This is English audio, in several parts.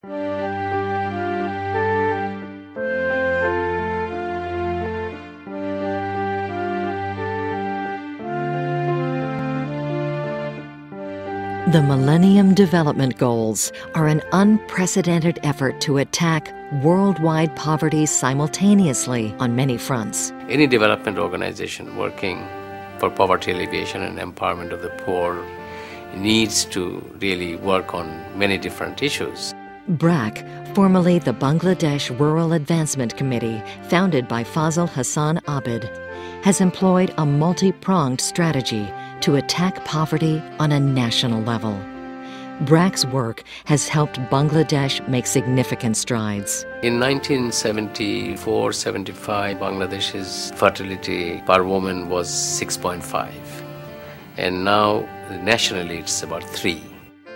The Millennium Development Goals are an unprecedented effort to attack worldwide poverty simultaneously on many fronts. Any development organization working for poverty alleviation and empowerment of the poor needs to really work on many different issues. BRAC, formerly the Bangladesh Rural Advancement Committee, founded by Fazl Hassan Abid, has employed a multi-pronged strategy to attack poverty on a national level. BRAC's work has helped Bangladesh make significant strides. In 1974-75, Bangladesh's fertility per woman was 6.5, and now nationally it's about 3.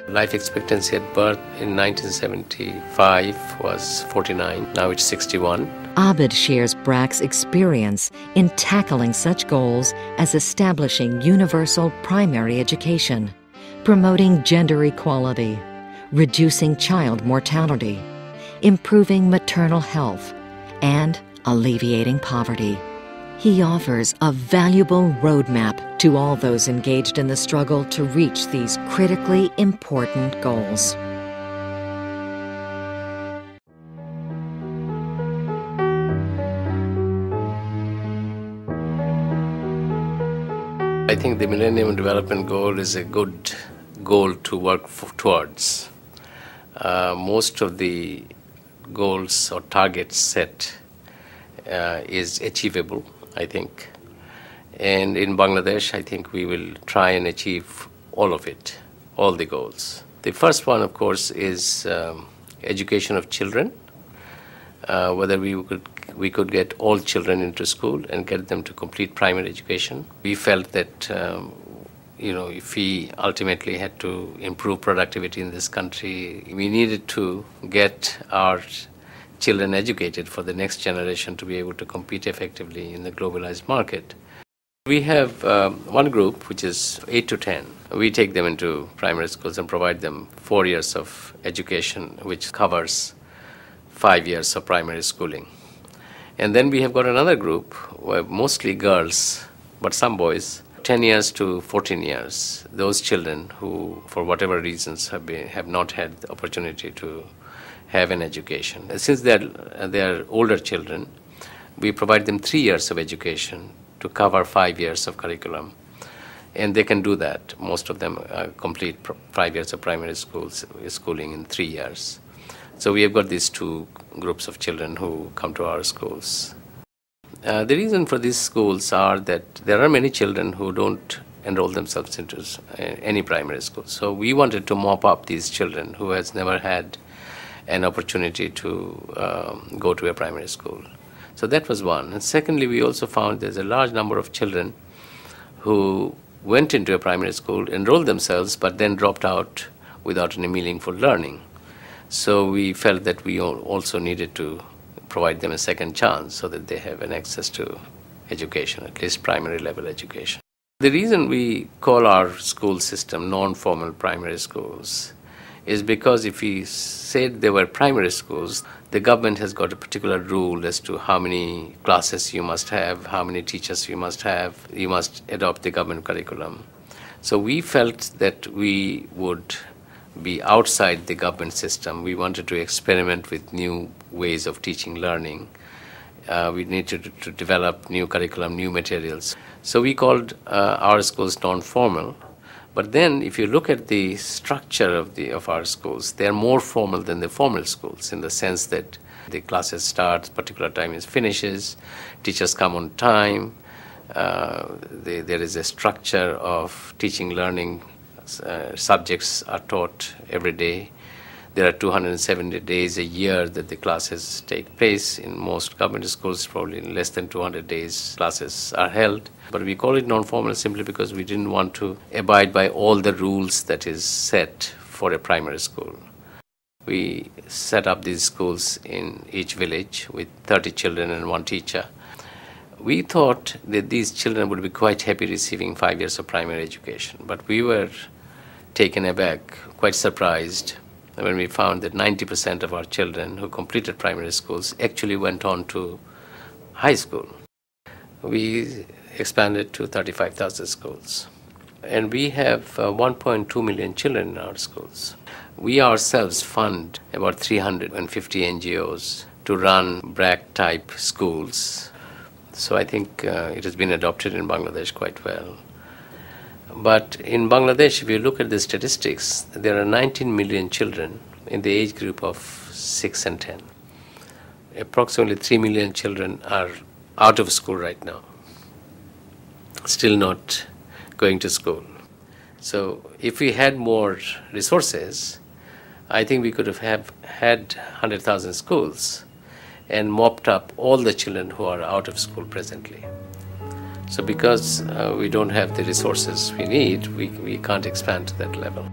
Life expectancy at birth in 1975 was 49, now it's 61. Abid shares BRAC's experience in tackling such goals as establishing universal primary education, promoting gender equality, reducing child mortality, improving maternal health, and alleviating poverty. He offers a valuable roadmap to all those engaged in the struggle to reach these critically important goals. I think the Millennium Development Goal is a good goal to work towards. Most of the goals or targets set is achievable, I think. And in Bangladesh, I think we will try and achieve all of it, all the goals. The first one, of course, is education of children, whether we could get all children into school and get them to complete primary education. We felt that if we ultimately had to improve productivity in this country, we needed to get our children educated for the next generation to be able to compete effectively in the globalized market. We have one group, which is 8 to 10. We take them into primary schools and provide them 4 years of education, which covers 5 years of primary schooling. And then we have got another group, where mostly girls, but some boys, 10 years to 14 years. Those children who, for whatever reasons, have not had the opportunity to have an education. Since they are older children, we provide them 3 years of education to cover 5 years of curriculum. And they can do that. Most of them complete 5 years of primary schooling in 3 years. So we have got these two groups of children who come to our schools. The reason for these schools are that there are many children who don't enroll themselves into any primary school. So we wanted to mop up these children who has never had an opportunity to go to a primary school. So that was one. And secondly, we also found there's a large number of children who went into a primary school, enrolled themselves, but then dropped out without any meaningful learning. So we felt that we also needed to provide them a second chance so that they have an access to education, at least primary level education. The reason we call our school system non-formal primary schools is because if we said they were primary schools, the government has got a particular rule as to how many classes you must have, how many teachers you must have, you must adopt the government curriculum. So we felt that we would be outside the government system. We wanted to experiment with new ways of teaching, learning. We needed to develop new curriculum, new materials. So we called our schools non-formal. But then if you look at the structure of our schools, they are more formal than the formal schools in the sense that the classes start, particular time is finishes, teachers come on time, there is a structure of teaching, learning, subjects are taught every day. There are 270 days a year that the classes take place. In most government schools, probably in less than 200 days, classes are held. But we call it non-formal simply because we didn't want to abide by all the rules that is set for a primary school. We set up these schools in each village with 30 children and one teacher. We thought that these children would be quite happy receiving 5 years of primary education, but we were taken aback, quite surprised when we found that 90% of our children who completed primary schools actually went on to high school. We expanded to 35,000 schools. And we have 1.2 million children in our schools. We ourselves fund about 350 NGOs to run BRAC-type schools. So I think it has been adopted in Bangladesh quite well. But in Bangladesh, if you look at the statistics, there are 19 million children in the age group of 6 and 10. Approximately 3 million children are out of school right now, still not going to school. So if we had more resources, I think we could have had 100,000 schools and mopped up all the children who are out of school presently. So because we don't have the resources we need, we can't expand to that level.